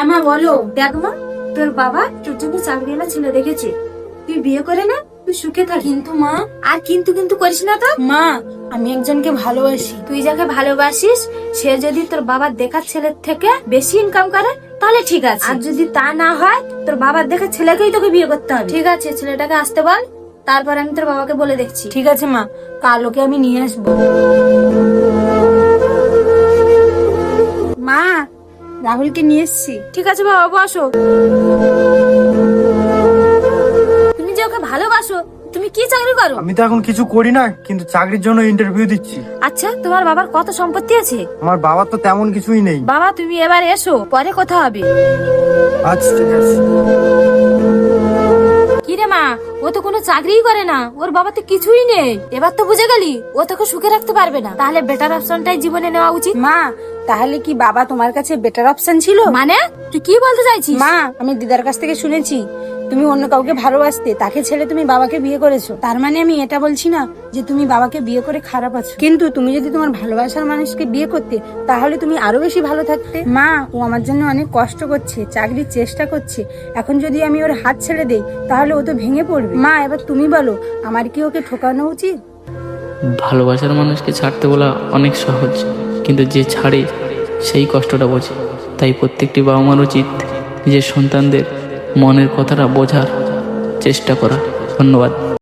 হ্যাঁ মা বলো। দেখ মা, তোর বাবা তোর জন্য চাকরিওয়ালা ছেলে দেখেছে, তুই বিয়ে করে না, তুই সুখে থাক। কিন্তু মা, আর কিন্তু কিন্তু করিস না তো। মা আমি একজনকে ভালোবাসি। তুই যাকে ভালোবাসিস সে যদি তোর বাবার দেখার ছেলের থেকে বেশি ইনকাম করে তাহলে ঠিক আছে, আর যদি তা না হয় তোর বাবার দেখার ছেলেকেই তোকে বিয়ে করতে হবে। ঠিক আছে, ছেলেটাকে আসতে বল, তারপর আমি তোর বাবাকে বলে দেখছি। ঠিক আছে মা, কাল ওকে আমি নিয়ে আসবো। মা, রাহুলকে নিয়ে এসছি। ঠিক আছে বাবা, বসো। তুমি যে ওকে ভালোবাসো, তুমি কি চাকরি করো? আমি তো এখন কিছু করি না, কিন্তু চাকরির জন্য ইন্টারভিউ দিচ্ছি। আচ্ছা, তোমার বাবার কত সম্পত্তি আছে? আমার বাবার তো তেমন কিছুই নেই। বাবা তুমি এবার এসো, পরে কথা হবে। আচ্ছা ঠিক আছে। কি রে মা, ও তো কোনো চাকরিই করে না, ওর বাবা তো কিছুই নেই। এবার তো বুঝে গেলি ও তোকে সুখে রাখতে পারবে না, তাহলে বেটার অপশনটাই জীবনে নেওয়া উচিত। মা, তাহলে কি বাবা তোমার কাছে বেটার অপশন ছিল? মানে তুই কি বলতে চাইছিস? মা, আমি দিদার কাছ থেকে শুনেছি তুমি অন্য কাউকে ভালোবাসতে, তাকে ছেড়ে তুমি বাবাকে বিয়ে করেছো। তার মানে আমি এটা বলছি না যে তুমি বাবাকে বিয়ে করে খারাপ আছো, কিন্তু তুমি যদি তোমার ভালোবাসার মানুষকে বিয়ে করতে তাহলে তুমি আরো বেশি ভালো থাকতে। মা, ও আমার জন্য অনেক কষ্ট করছে, চাকরির চেষ্টা করছে, এখন যদি আমি ওর হাত ছেড়ে দেই তাহলে ও তো ভেঙে পড়বে। মা, এবার তুমি বলো, আমার কি ওকে ঠকানো উচিত? ভালোবাসার মানুষকে ছাড়তে বলা অনেক সহজ, কিন্তু যে ছাড়ে সেই কষ্টটা বোঝে। তাই প্রত্যেকটি বাবা মার উচিত নিজের সন্তানদের মনের কথাটা বোঝার চেষ্টা করা। ধন্যবাদ।